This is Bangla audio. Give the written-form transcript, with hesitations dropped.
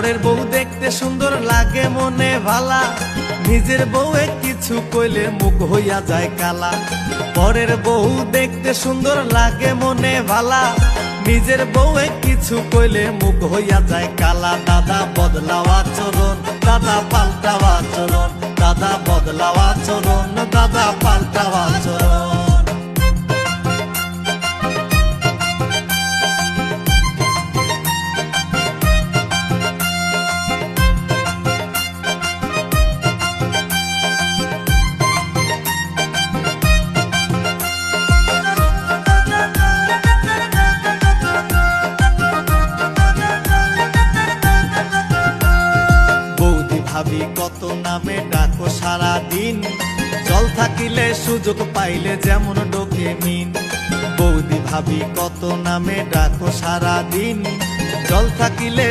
পরের বউ দেখতে সুন্দর লাগে মনে ভালা, নিজের বউয়ে কিছু কইলে মুখ হইয়া যায় কালা। পরের বউ দেখতে সুন্দর লাগে মনে ভালা, নিজের বউয়ে কিছু কইলে মুখ হইয়া যায় কালা। দাদা বদলাও আচরণ, দাদা পাল্টাও আচরণ, দাদা বদলাও আচরণ, দাদা পাল্টাও আচরণ। ভাবি কত নামে ডাকো সারা দিন, জল থাকিলে সুযোগ পাইলে যেমন ডোকে মিন। বৌদি ভাবি কত নামে ডাকো সারা দিন, জল থাকিলে